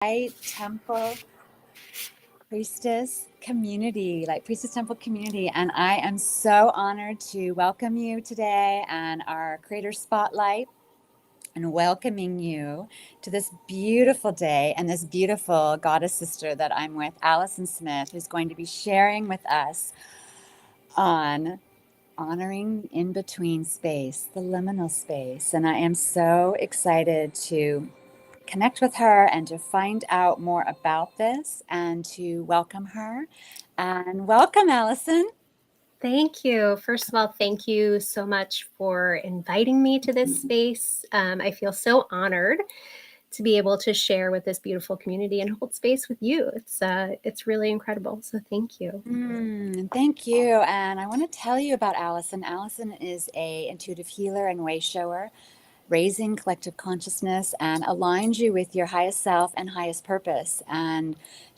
Temple Priestess community, like Priestess Temple community. And I am so honored to welcome you today and our Creator Spotlight and welcoming you to this beautiful day and this beautiful goddess sister that I'm with, Allison Smith, who's going to be sharing with us on honoring in between space, the liminal space. And I am so excited to connect with her and to find out more about this and to welcome her. And welcome, Allison. Thank you. First of all, thank you so much for inviting me to this space. I feel so honored to be able to share with this beautiful community and hold space with you. It's really incredible. So thank you. Thank you. And I want to tell you about Allison. Allison is a intuitive healer and way shower, raising collective consciousness and aligns you with your highest self and highest purpose. And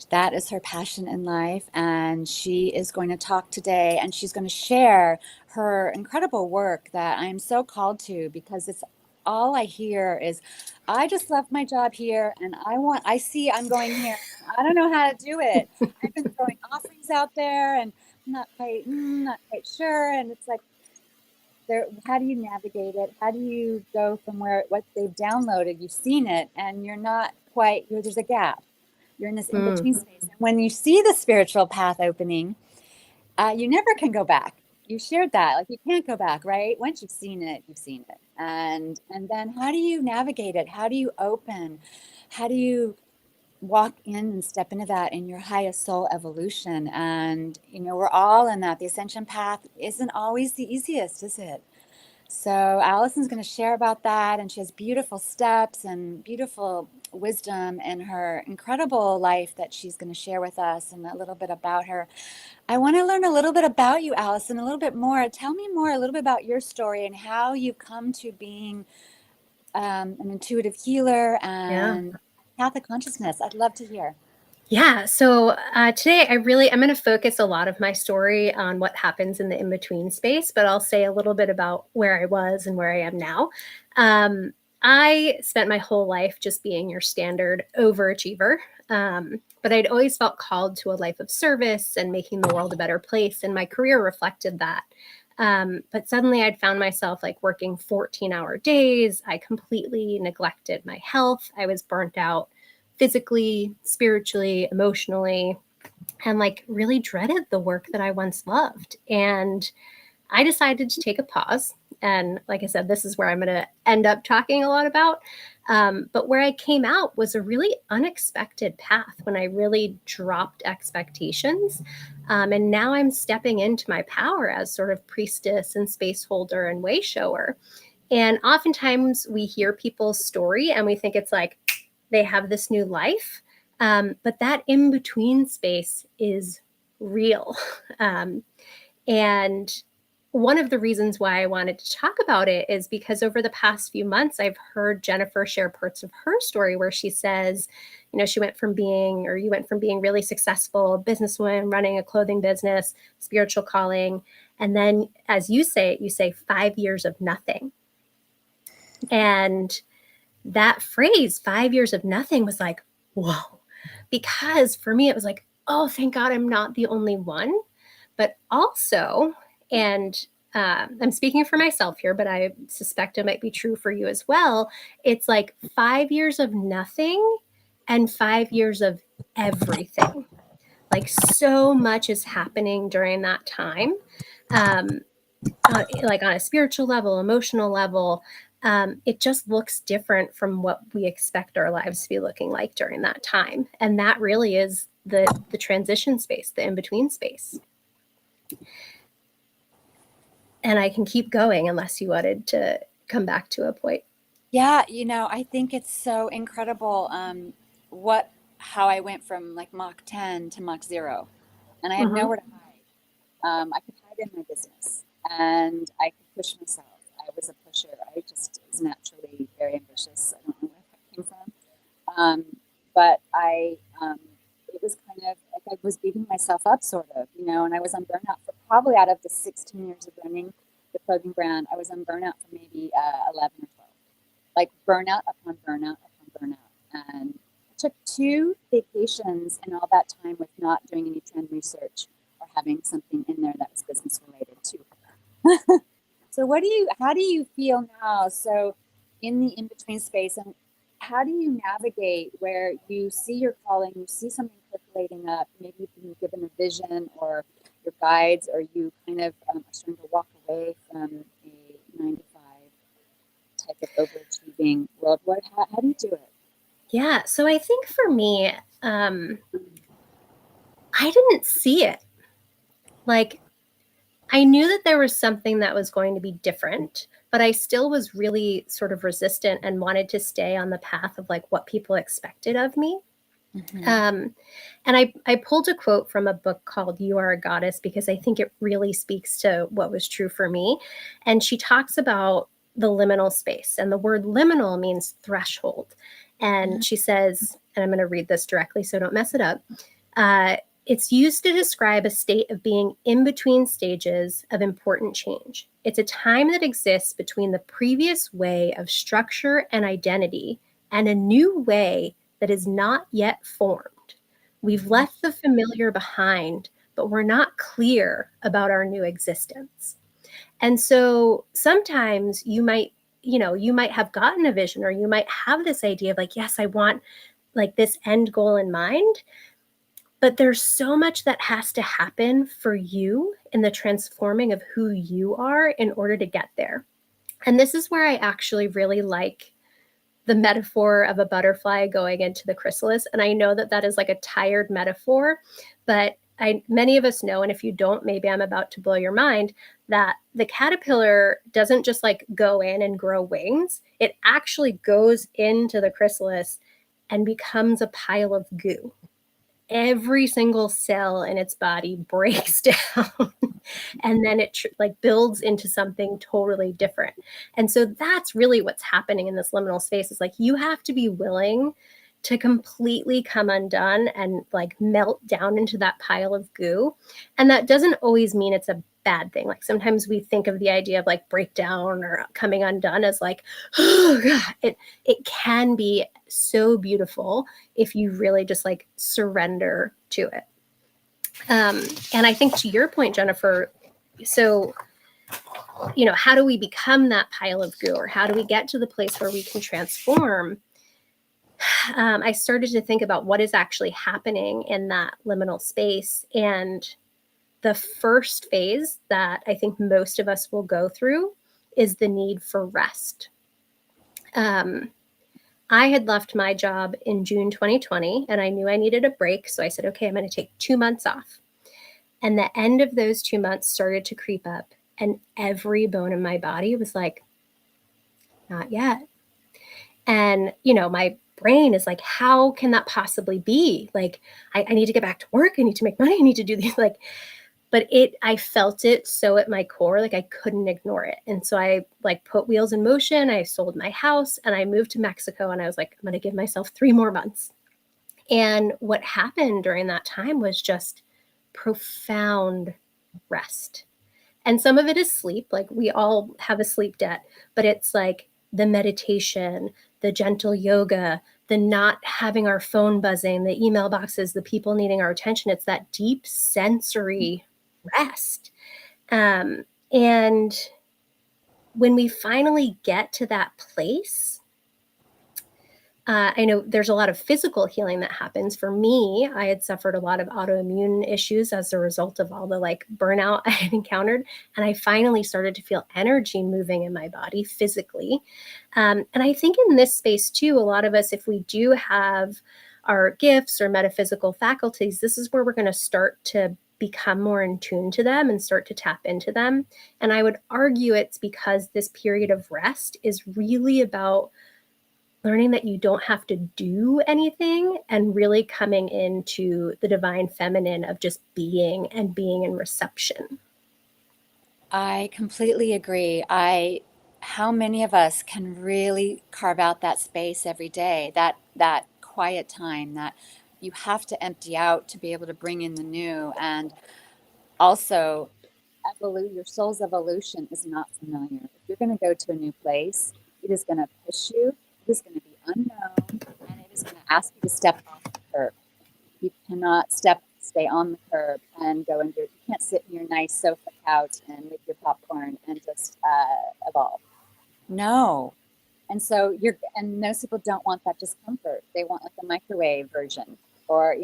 that is her passion in life. And she is going to talk today and she's going to share her incredible work that I'm so called to, because it's all I hear is, I just left my job here and I see I'm going here. I don't know how to do it. I've been throwing offerings out there and I'm not quite sure. And it's like, how do you navigate it? How do you go from what they've downloaded, you've seen it, and you're not quite, there's a gap. You're in this in-between space. And when you see the spiritual path opening, you never can go back. You shared that, like you can't go back, right? Once you've seen it, you've seen it. And then how do you navigate it? How do you open? How do you walk in and step into that in your highest soul evolution? And, we're all in that. The ascension path isn't always the easiest, is it? So Allison's going to share about that, and she has beautiful steps and beautiful wisdom in her incredible life that she's going to share with us, and a little bit about her. I want to learn a little bit about you, Allison, a little bit more. Tell me more, a little bit about your story and how you've come to being an intuitive healer and path of consciousness. I'd love to hear. Yeah. So today I'm going to focus a lot of my story on what happens in the in-between space, but I'll say a little bit about where I was and where I am now. I spent my whole life just being your standard overachiever. But I'd always felt called to a life of service and making the world a better place. And my career reflected that. But suddenly I'd found myself like working 14-hour days. I completely neglected my health. I was burnt out physically, spiritually, emotionally, and like really dreaded the work that I once loved. And I decided to take a pause. And like I said, this is where I'm going to end up talking a lot about. But where I came out was a really unexpected path when I really dropped expectations. And now I'm stepping into my power as sort of priestess and space holder and way shower. And oftentimes we hear people's story and we think it's like they have this new life. But that in between space is real. And one of the reasons why I wanted to talk about it is because over the past few months, I've heard Jennifer share parts of her story where she says, you went from being really successful businesswoman, running a clothing business, spiritual calling. And then as you say 5 years of nothing. And that phrase, 5 years of nothing, was like, whoa, because for me, it was like, oh, thank God I'm not the only one. But also, and I'm speaking for myself here, but I suspect it might be true for you as well. It's like 5 years of nothing and 5 years of everything. Like so much is happening during that time, like on a spiritual level, emotional level. It just looks different from what we expect our lives to be looking like during that time. And that really is the transition space, the in-between space. And I can keep going unless you wanted to come back to a point. Yeah, I think it's so incredible how I went from like Mach 10 to Mach 0. And I had nowhere to hide. I could hide in my business and I could push myself. I was a pusher. I just was naturally very ambitious. I don't know where that came from. But it was kind of like I was beating myself up, sort of, and I was on burnout for probably, out of the 16 years of running the clothing brand, I was on burnout for maybe 11 or 12. Like burnout upon burnout upon burnout. And took 2 vacations and all that time with not doing any trend research or having something in there that was business related too. So how do you feel now? So in the in-between space, and how do you navigate where you see your calling, you see something percolating up, maybe you've been given a vision or your guides, or you kind of are starting to walk away from a 9 to 5 type of overachieving world. How do you do it? Yeah. So I think for me, I didn't see it. Like, I knew that there was something that was going to be different, but I still was really sort of resistant and wanted to stay on the path of like what people expected of me. Um, and I pulled a quote from a book called You Are a Goddess because I think it really speaks to what was true for me. And she talks about the liminal space, and the word liminal means threshold. And she says, and I'm going to read this directly so don't mess it up. It's used to describe a state of being in between stages of important change. It's a time that exists between the previous way of structure and identity and a new way that is not yet formed. We've left the familiar behind, but we're not clear about our new existence. And so sometimes you might have gotten a vision, or you might have this idea of like, yes, I want like this end goal in mind, but there's so much that has to happen for you in the transforming of who you are in order to get there. And this is where I actually really like the metaphor of a butterfly going into the chrysalis. And I know that that is like a tired metaphor, but many of us know, and if you don't, maybe I'm about to blow your mind, that the caterpillar doesn't just like go in and grow wings. It actually goes into the chrysalis and becomes a pile of goo. Every single cell in its body breaks down and then it like builds into something totally different. And so that's really what's happening in this liminal space. Is like you have to be willing to completely come undone and like melt down into that pile of goo. And that doesn't always mean it's a bad thing. Like sometimes we think of the idea of like breakdown or coming undone as like, oh god, it can be so beautiful if you really just like surrender to it. And I think to your point, Jennifer, so how do we become that pile of goo, or how do we get to the place where we can transform? I started to think about what is actually happening in that liminal space. And the first phase that I think most of us will go through is the need for rest. I had left my job in June 2020 and I knew I needed a break. So I said, okay, I'm going to take 2 months off. And the end of those 2 months started to creep up, and every bone in my body was like, not yet. And, my brain is like, how can that possibly be? Like, I need to get back to work. I need to make money. I need to do these, like, but I felt it so at my core, like I couldn't ignore it. And so I like put wheels in motion. I sold my house and I moved to Mexico, and I was like, I'm going to give myself 3 more months. And what happened during that time was just profound rest. And some of it is sleep. Like we all have a sleep debt, but it's like the meditation, the gentle yoga, the not having our phone buzzing, the email boxes, the people needing our attention. It's that deep sensory rest. And when we finally get to that place, I know there's a lot of physical healing that happens. For me, I had suffered a lot of autoimmune issues as a result of all the like burnout I had encountered. And I finally started to feel energy moving in my body physically. And I think in this space too, a lot of us, if we do have our gifts or metaphysical faculties, this is where we're going to start to become more in tune to them and start to tap into them. And I would argue it's because this period of rest is really about learning that you don't have to do anything and really coming into the divine feminine of just being and being in reception. I completely agree. How many of us can really carve out that space every day, that quiet time that you have to empty out to be able to bring in the new. And also, your soul's evolution is not familiar. If you're going to go to a new place, it is going to push you. It is going to be unknown, and it is going to ask you to step off the curb. You cannot stay on the curb and go and do it. You can't sit in your nice sofa couch and make your popcorn and just evolve. No. And so and most people don't want that discomfort. They want like a microwave version, or,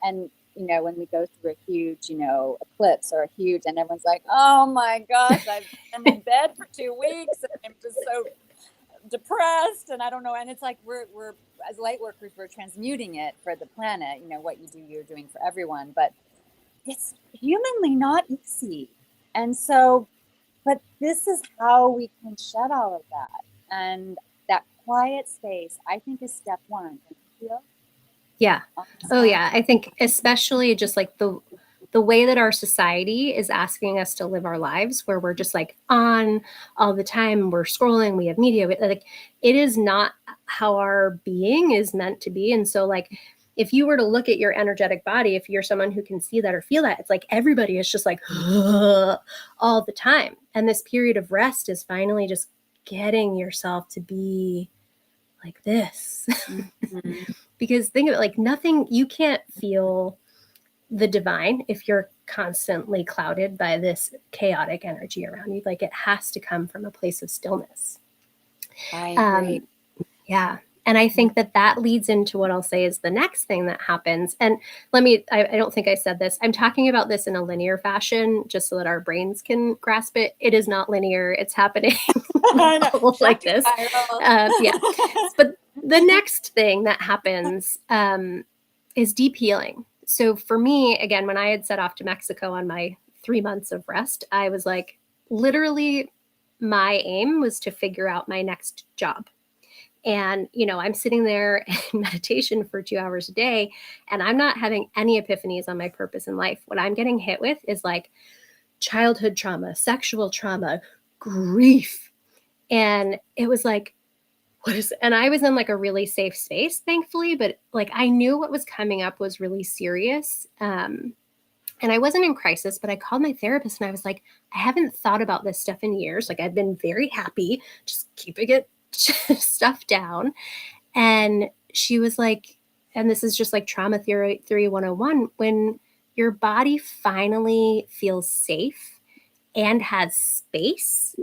and, when we go through a huge, eclipse or and everyone's like, oh my gosh, I've been in bed for 2 weeks and I'm just so depressed and I don't know. And it's like, we're as light workers, we're transmuting it for the planet. What you do, you're doing for everyone, but it's humanly not easy. And so, but this is how we can shed all of that. And that quiet space, I think, is step one. Don't you feel? Yeah. Oh yeah. I think especially just like the way that our society is asking us to live our lives, where we're just like on all the time, we're scrolling, we have media, like it is not how our being is meant to be. And so like, if you were to look at your energetic body, if you're someone who can see that or feel that, it's like everybody is just like all the time. And this period of rest is finally just getting yourself to be like this. Mm-hmm. Because think of it, like nothing, you can't feel the divine if you're constantly clouded by this chaotic energy around you. Like it has to come from a place of stillness. I agree. Yeah. And I think that leads into what I'll say is the next thing that happens. And I don't think I said this. I'm talking about this in a linear fashion, just so that our brains can grasp it. It is not linear. It's happening like this. Yeah. But the next thing that happens is deep healing. So for me, again, when I had set off to Mexico on my 3 months of rest, I was like, literally, my aim was to figure out my next job. And, I'm sitting there in meditation for 2 hours a day, and I'm not having any epiphanies on my purpose in life. What I'm getting hit with is like childhood trauma, sexual trauma, grief. And it was like, and I was in like a really safe space, thankfully, but like I knew what was coming up was really serious. And I wasn't in crisis, but I called my therapist and I was like, I haven't thought about this stuff in years. Like I've been very happy just keeping it stuff down. And she was like, and this is just like trauma theory 101, when your body finally feels safe and has space,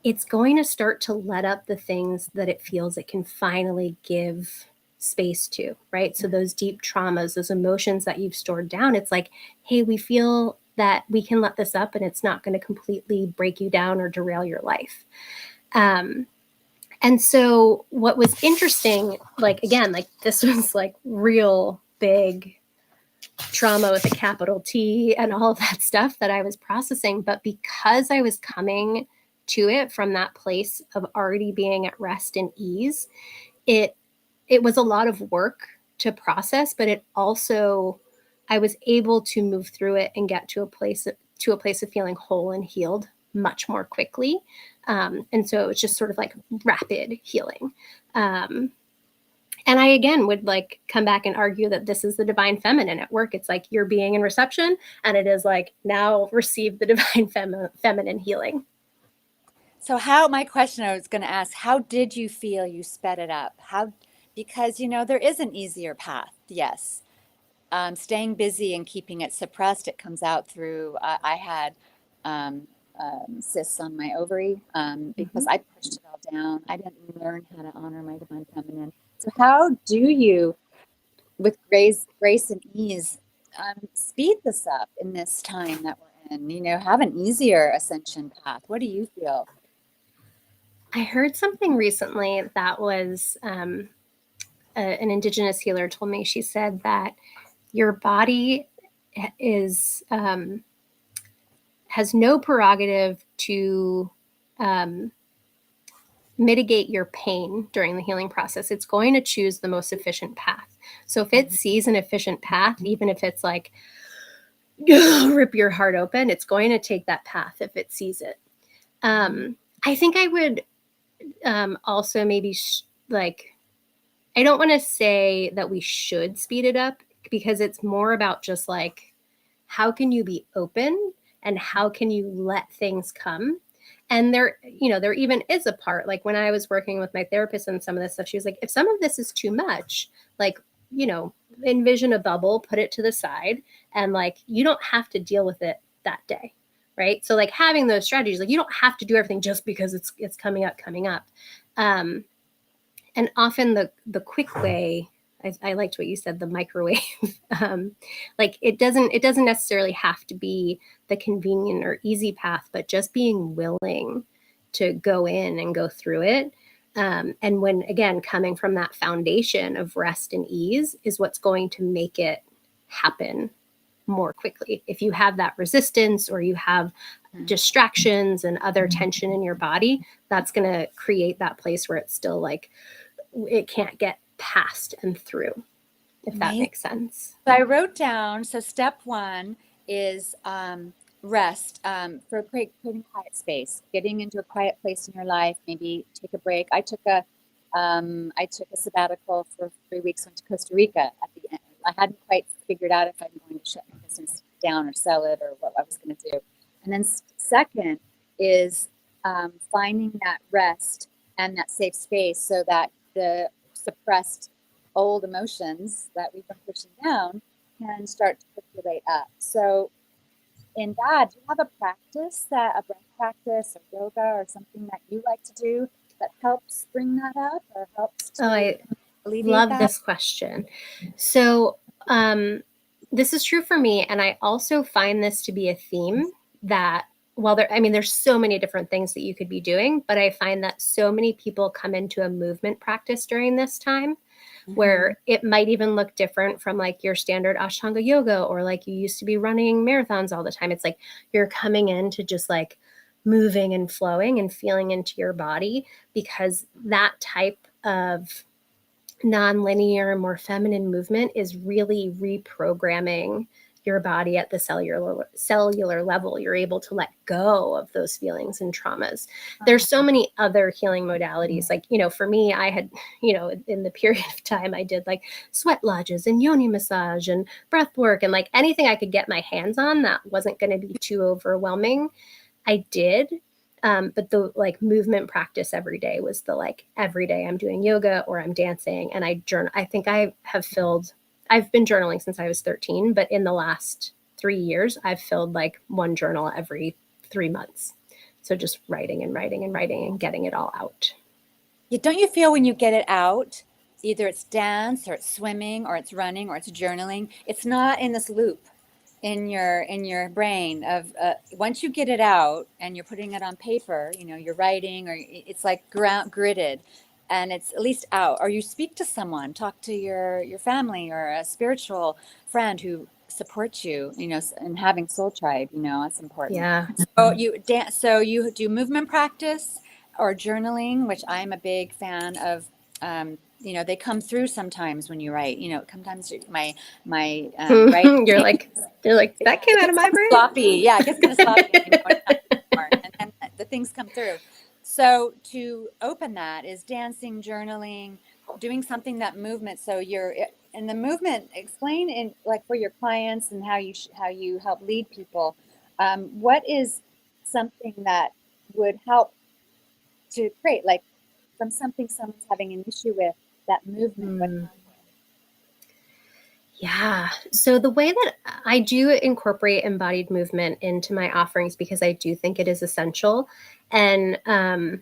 it's going to start to let up the things that it feels it can finally give space to, right? So those deep traumas, those emotions that you've stored down, it's like, hey, we feel that we can let this up and it's not going to completely break you down or derail your life. And so what was interesting, like, again, like this was like real big trauma with a capital T and all of that stuff that I was processing. But because I was coming to it from that place of already being at rest and ease, it was a lot of work to process, but it also, I was able to move through it and get to a place of feeling whole and healed much more quickly. And so it was just sort of like rapid healing. And I, again, would like come back and argue that this is the divine feminine at work. It's like you're being in reception, and it is like, now receive the divine feminine healing. So my question I was going to ask, how did you feel you sped it up? Because, there is an easier path. Yes. Staying busy and keeping it suppressed, it comes out through, I had cysts on my ovary because I pushed it all down. I didn't learn how to honor my divine feminine. So how do you, with grace and ease, speed this up in this time that we're in, have an easier ascension path? What do you feel? I heard something recently that was an indigenous healer told me. She said that your body is has no prerogative to mitigate your pain during the healing process. It's going to choose the most efficient path. So if it sees an efficient path, even if it's like rip your heart open, it's going to take that path if it sees it. I think I would also maybe I don't want to say that we should speed it up, because it's more about just like, how can you be open and how can you let things come? And there, you know, there even is a part, like when I was working with my therapist and some of this stuff, she was like, if some of this is too much, like, you know, envision a bubble, put it to the side, and like, you don't have to deal with it that day. Right. So like having those strategies, like you don't have to do everything just because it's coming up. And often the quick way, I liked what you said, the microwave. Like it doesn't necessarily have to be the convenient or easy path, but just being willing to go in and go through it. And when, again, coming from that foundation of rest and ease is what's going to make it happen more quickly. If you have that resistance or you have distractions and other tension in your body, that's going to create that place where it's still like, it can't get past and through, if that makes sense. So I wrote down, so step one is rest, for creating quiet space, getting into a quiet place in your life, maybe take a break. I took a sabbatical for 3 weeks, went to Costa Rica at the end. I hadn't quite figured out if I'm going to shut my business down or sell it or what I was going to do. And then second is finding that rest and that safe space so that the suppressed old emotions that we've been pushing down can start to percolate up. So in that, do you have a practice, a breath practice or yoga or something that you like to do that helps bring that up or helps to I love this question. So this is true for me. And I also find this to be a theme that there's so many different things that you could be doing, but I find that so many people come into a movement practice during this time where it might even look different from like your standard Ashtanga yoga, or like you used to be running marathons all the time. It's like you're coming in to just like moving and flowing and feeling into your body, because that type of non-linear, more feminine movement is really reprogramming your body at the cellular level. You're able to let go of those feelings and traumas. There's so many other healing modalities. Like, you know, for me, I had, you know, in the period of time, I did like sweat lodges and yoni massage and breath work and like anything I could get my hands on that wasn't going to be too overwhelming, I did. But the like movement practice every day was the like every day I'm doing yoga or I'm dancing, and I journal. I think I've been journaling since I was 13, but in the last 3 years, I've filled like one journal every 3 months. So just writing and writing and writing and getting it all out. Yeah, don't you feel when you get it out, either it's dance or it's swimming or it's running or it's journaling, it's not in this loop in your brain of once you get it out and you're putting it on paper, you know, you're writing, or it's like gridded and it's at least out, or you speak to someone, talk to your family or a spiritual friend who supports you, you know, and having soul tribe, you know, that's important. Yeah. So you do movement practice or journaling, which I'm a big fan of. You know, they come through sometimes when you write. You know, sometimes my writing. You're like that came out of my brain. Sloppy, yeah, it gets kind of sloppy. You know, and the things come through. So to open that is dancing, journaling, doing something that movement. So you're in the movement. Explain in like for your clients and how you help lead people. What is something that would help to create, like, from something someone's having an issue with, that movement? Yeah. So the way that I do incorporate embodied movement into my offerings, because I do think it is essential. And I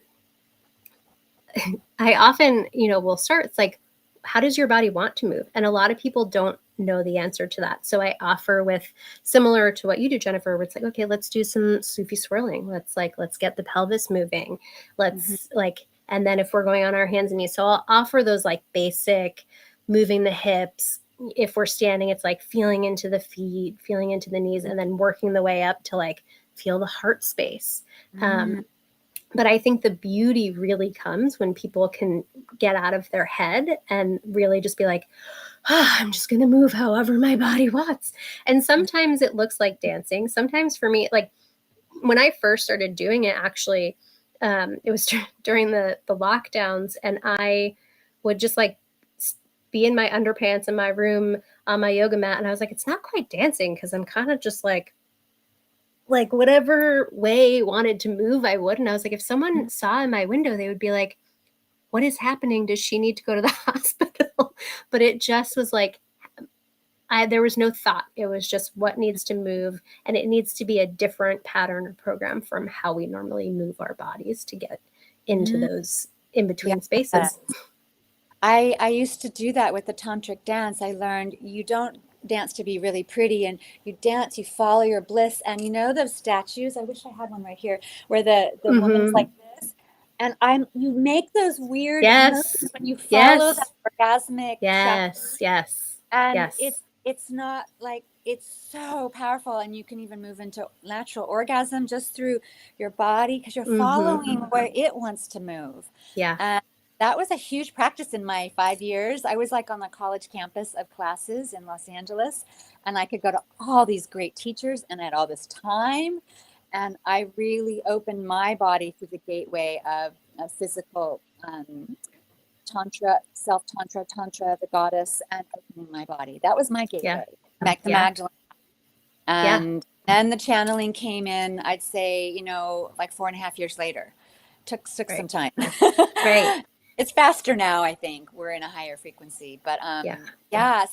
often, you know, will start, it's like, how does your body want to move? And a lot of people don't know the answer to that. So I offer with, similar to what you do, Jennifer, where it's like, okay, let's do some Sufi swirling. Let's get the pelvis moving. And then if we're going on our hands and knees, so I'll offer those like basic moving the hips. If we're standing, it's like feeling into the feet, feeling into the knees, and then working the way up to like feel the heart space. But I think the beauty really comes when people can get out of their head and really just be like, I'm just going to move however my body wants. And sometimes it looks like dancing. Sometimes for me, like when I first started doing it, actually, it was during the lockdowns, and I would just like be in my underpants in my room on my yoga mat. And I was like, it's not quite dancing because I'm kind of just like like whatever way wanted to move, I would. And I was like, if someone saw in my window, they would be like, what is happening? Does she need to go to the hospital? But it just was like, there was no thought. It was just what needs to move. And it needs to be a different pattern or program from how we normally move our bodies to get into those in Yeah. between spaces. I used to do that with the tantric dance. I learned you don't dance to be really pretty, and you dance, you follow your bliss. And you know those statues? I wish I had one right here, where the woman's like this. And you make those weird Yes. moves when you follow that Yes. orgasmic chakra. Yes. Yes. And Yes. it's not like, it's so powerful, and you can even move into natural orgasm just through your body because you're following where it wants to move. Yeah. And that was a huge practice in my 5 years. I was like on the college campus of classes in Los Angeles, and I could go to all these great teachers, and I had all this time. And I really opened my body through the gateway of physical tantra, the goddess, and opening my body. That was my gateway. Back to Magdalene. And then the channeling came in, I'd say, like 4.5 years later. Took some time. Right. It's faster now, I think. We're in a higher frequency. But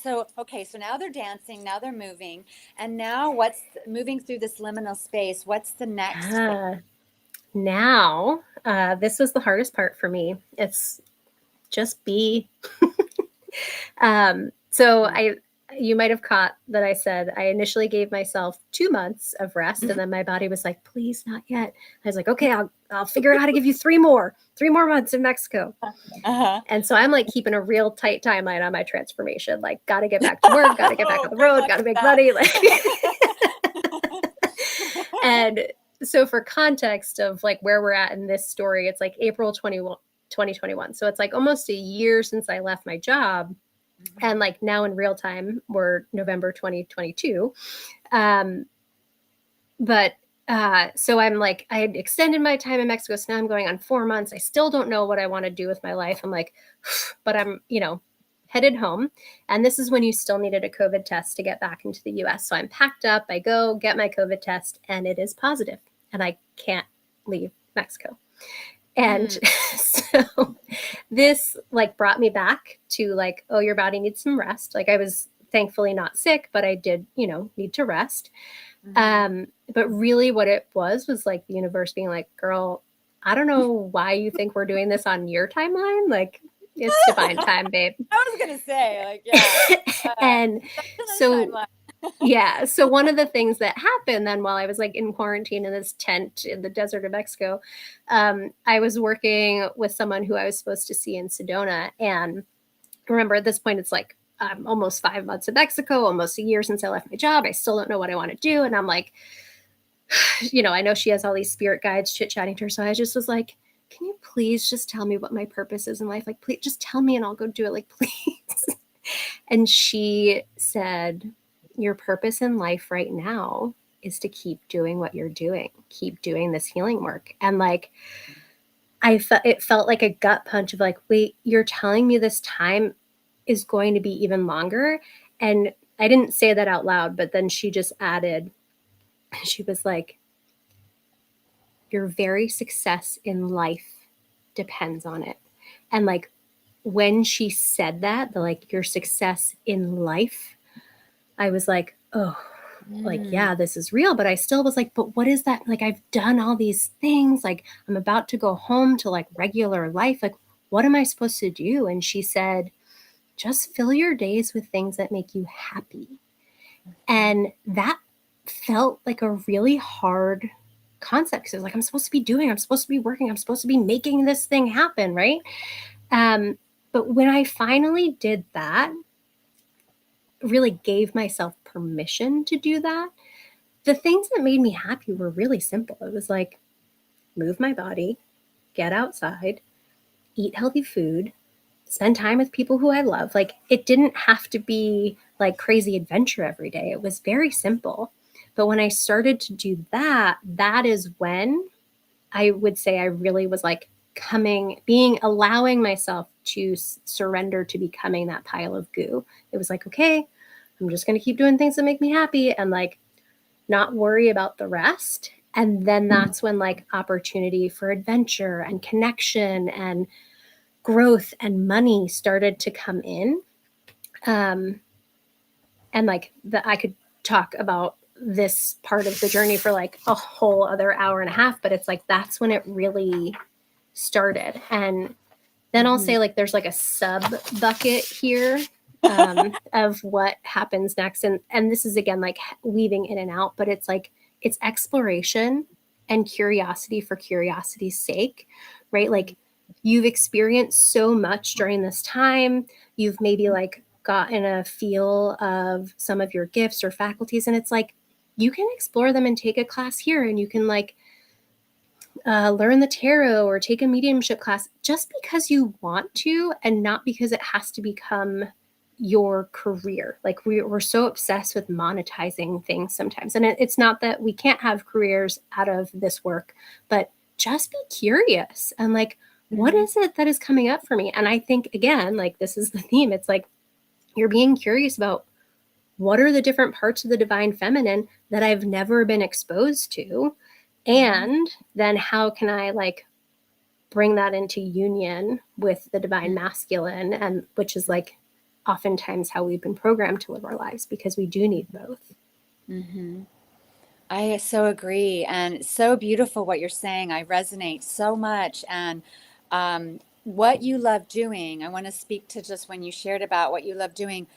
so okay, so now they're dancing, now they're moving. And now what's moving through this liminal space? What's the next phase? Now, this was the hardest part for me. It's just be. You might have caught that I said I initially gave myself 2 months of rest, and then my body was like, please, not yet. I was like, okay, I'll figure out how to give you 3 more months in Mexico. And so I'm like keeping a real tight timeline on my transformation. Like, got to get back to work, got to get back on the road, got to make money. Like, and so for context of like where we're at in this story, it's like April 2021. So it's like almost a year since I left my job. And like now in real time, we're November 2022. So I'm like, I had extended my time in Mexico. So now I'm going on 4 months. I still don't know what I want to do with my life. I'm like, but I'm, headed home. And this is when you still needed a COVID test to get back into the US. So I'm packed up. I go get my COVID test, and it is positive, and I can't leave Mexico. And so this like brought me back to like, oh, your body needs some rest. Like, I was thankfully not sick, but I did, need to rest. But really what it was like the universe being like, girl, I don't know why you think we're doing this on your timeline. Like, it's divine time, babe. I was going to say, like, yeah. And so so one of the things that happened then while I was like in quarantine in this tent in the desert of Mexico, I was working with someone who I was supposed to see in Sedona. And remember, at this point, it's like almost 5 months in Mexico, almost a year since I left my job. I still don't know what I want to do. And I'm like, I know she has all these spirit guides chit-chatting to her. So I just was like, can you please just tell me what my purpose is in life? Like, please just tell me and I'll go do it. Like, please. And she said, your purpose in life right now is to keep doing what you're doing, keep doing this healing work. And like, it felt like a gut punch of like, wait, you're telling me this time is going to be even longer. And I didn't say that out loud, but then she just added, she was like, your very success in life depends on it. And like, when she said that, like, your success in life, I was like, oh, like, yeah, this is real. But I still was like, but what is that? Like, I've done all these things. Like, I'm about to go home to like regular life. Like, what am I supposed to do? And she said, just fill your days with things that make you happy. And that felt like a really hard concept, because it was like, I'm supposed to be working, I'm supposed to be making this thing happen, right? But when I finally did that, really gave myself permission to do that, the things that made me happy were really simple. It was like, move my body, get outside, eat healthy food, spend time with people who I love. Like, it didn't have to be like crazy adventure every day. It was very simple. But when I started to do that, that is when I would say I really was like allowing myself to surrender to becoming that pile of goo. It was like, okay, I'm just going to keep doing things that make me happy. And like, not worry about the rest. And then that's when like opportunity for adventure and connection and growth and money started to come in. Um, and like I could talk about this part of the journey for like a whole other hour and a half, but it's like that's when it really started. And then I'll say like there's like a sub bucket here of what happens next. And this is again like weaving in and out, but it's like it's exploration and curiosity for curiosity's sake, right? Like you've experienced so much during this time. You've maybe like gotten a feel of some of your gifts or faculties, and it's like you can explore them and take a class here, and you can like learn the tarot or take a mediumship class just because you want to, and not because it has to become your career. Like we're so obsessed with monetizing things sometimes, and it's not that we can't have careers out of this work, but just be curious and like what is it that is coming up for me. And I think again, like this is the theme, it's like you're being curious about what are the different parts of the divine feminine that I've never been exposed to, and then how can I like bring that into union with the divine masculine, and which is like oftentimes how we've been programmed to live our lives, because we do need both. I so agree. And it's so beautiful what you're saying. I resonate so much. And what you love doing, I want to speak to just when you shared about what you love doing.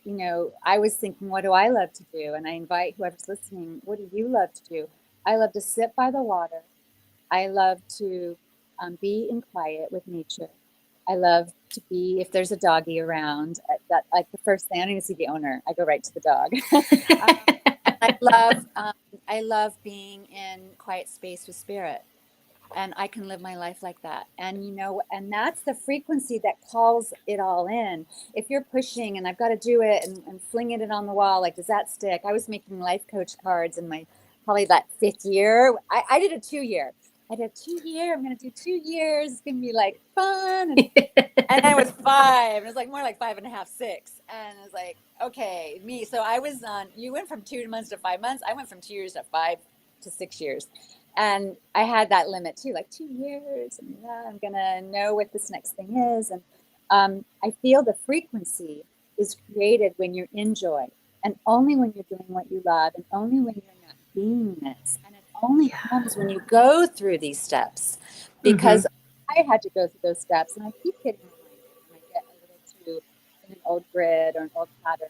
You know, I was thinking, what do I love to do? And I invite whoever's listening, what do you love to do? I love to sit by the water. I love to be in quiet with nature. I love to be, if there's a doggy around, that like the first thing, I don't even see the owner. I go right to the dog. I love being in quiet space with spirit, and I can live my life like that. And you know, and that's the frequency that calls it all in. If you're pushing and I've got to do it and flinging it on the wall, like, does that stick? I was making life coach cards in my probably that 5th year. I did a 2-year. I did a 2-year. I'm going to do 2 years. It's going to be like fun. And then it was 5. It was like more like 5.5, 6. And it was like, okay, me. So I was on, you went from 2 months to 5 months. I went from 2 years to 5 to 6 years. And I had that limit too, like 2 years. And I'm going to know what this next thing is. And I feel the frequency is created when you're in joy, and only when you're doing what you love, and only when you're not beingness. And it only comes when you go through these steps, because I had to go through those steps, and I keep getting reminded when I get a little too in an old grid or an old pattern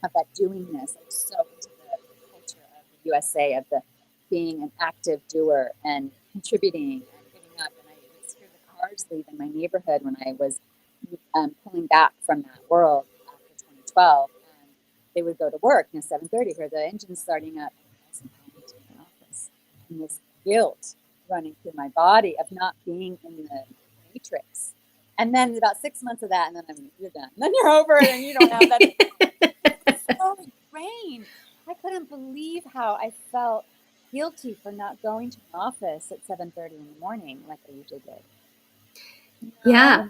of that doingness. I'm so into the culture of the USA, of the being an active doer and contributing and giving up. And I would hear the cars leaving my neighborhood when I was pulling back from that world after 2012. And they would go to work, 7:30, hear the engine starting up. I need to my office. And this guilt running through my body of not being in the matrix. And then about 6 months of that, and then you're done. Then you're over it, and you don't have that. It's so ingrained. I couldn't believe how I felt guilty for not going to an office at 7:30 in the morning like I usually did. Yeah.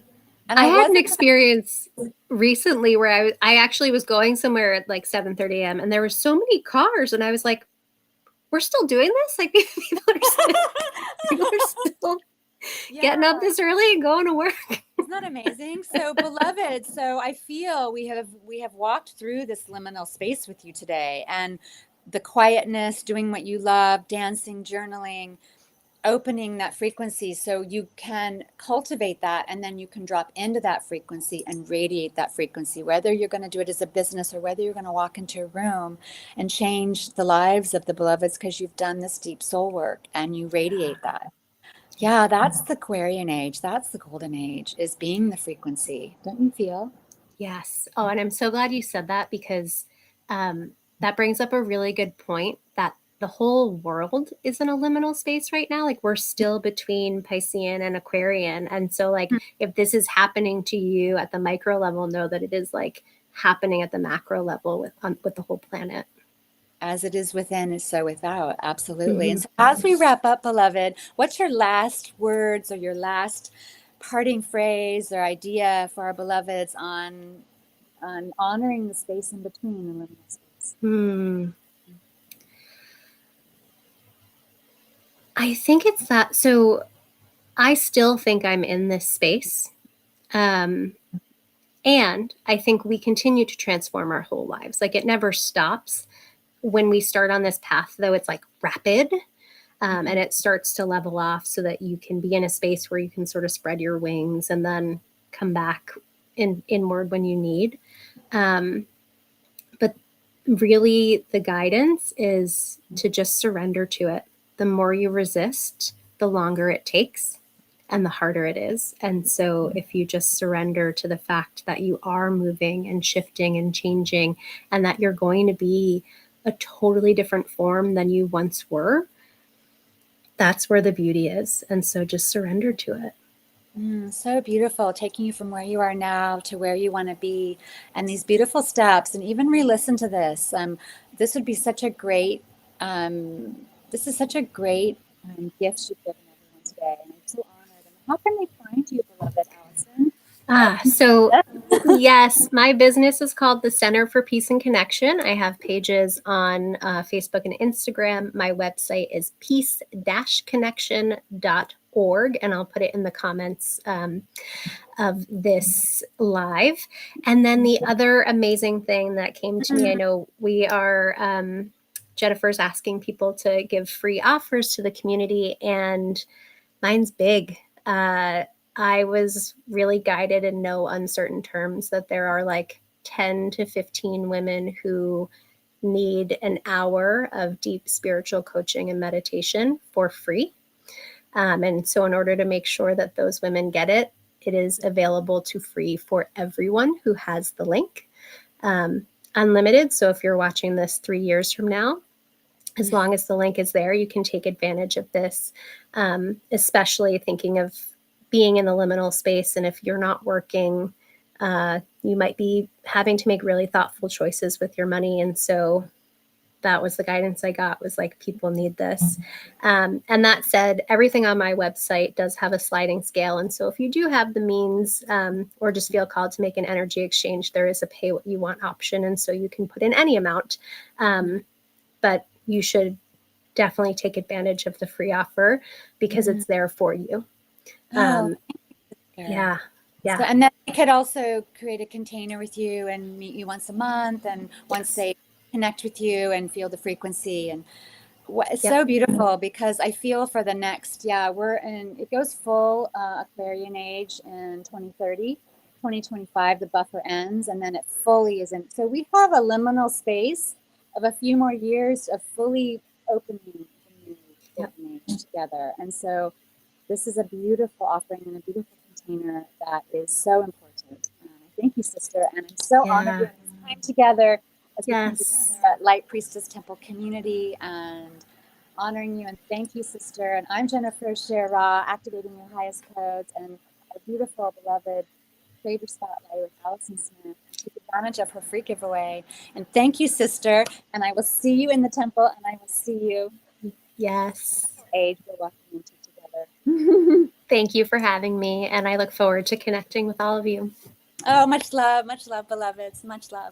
And I had an experience recently where I actually was going somewhere at like 7:30 a.m. and there were so many cars, and I was like, we're still doing this? Like people are still getting up this early and going to work. Isn't that amazing? So beloved, so I feel we have walked through this liminal space with you today, and the quietness, doing what you love, dancing, journaling, opening that frequency so you can cultivate that, and then you can drop into that frequency and radiate that frequency, whether you're going to do it as a business or whether you're going to walk into a room and change the lives of the beloveds because you've done this deep soul work and you radiate that. Yeah, that's the Aquarian age. That's the golden age, is being the frequency. Don't you feel? Yes. Oh, and I'm so glad you said that, because that brings up a really good point, that the whole world is in a liminal space right now. Like we're still between Piscean and Aquarian. And so like if this is happening to you at the micro level, know that it is like happening at the macro level with the whole planet. As it is within is so without. Absolutely. And so as we wrap up, beloved, what's your last words or your last parting phrase or idea for our beloveds on honoring the space in between, the liminal space? I think it's that. So I still think I'm in this space. And I think we continue to transform our whole lives. Like it never stops. When we start on this path, though, it's like rapid. And it starts to level off so that you can be in a space where you can sort of spread your wings and then come back inward when you need. But really, the guidance is to just surrender to it. The more you resist, the longer it takes and the harder it is. And so, if you just surrender to the fact that you are moving and shifting and changing, and that you're going to be a totally different form than you once were, that's where the beauty is. And so, just surrender to it. So beautiful, taking you from where you are now to where you want to be, and these beautiful steps. And even re-listen to this. This would be such a great. This is such a great gift you've given everyone today, and I'm so honored. And how can they find you, beloved Allison? So yes, my business is called the Center for Peace and Connection. I have pages on Facebook and Instagram. My website is peace-connection.org, and I'll put it in the comments of this live. And then the other amazing thing that came to me, I know we are, Jennifer's asking people to give free offers to the community, and mine's big. I was really guided in no uncertain terms that there are like 10 to 15 women who need an hour of deep spiritual coaching and meditation for free. And so, in order to make sure that those women get it, it is available to free for everyone who has the link. Unlimited. So, if you're watching this 3 years from now, as long as the link is there, you can take advantage of this, especially thinking of being in the liminal space. And if you're not working, you might be having to make really thoughtful choices with your money. And so that was the guidance I got, was like, people need this. And that said, everything on my website does have a sliding scale. And so if you do have the means or just feel called to make an energy exchange, there is a pay what you want option. And so you can put in any amount. But you should definitely take advantage of the free offer because it's there for you. Yeah. So, and then they could also create a container with you and meet you once a month, and once they connect with you and feel the frequency. And it's so beautiful, because I feel for the next, we're in, it goes full Aquarian age in 2030, 2025, the buffer ends, and then it fully isn't. So we have a liminal space of a few more years of fully opening the new golden age together. And so this is a beautiful offering and a beautiful container that is so important. Thank you, sister. And I'm so honored we have this time together as we come together at Light Priestess Temple Community, and honoring you. And thank you, sister. And I'm Jennifer Shira, activating your highest codes, and our beautiful, beloved Creator Spotlight with Allison Smith. Take advantage of her free giveaway. And thank you, sister. And I will see you in the temple, and I will see you. Yes. Age we're walking into together. Thank you for having me, and I look forward to connecting with all of you. Oh, much love, beloveds. Much love.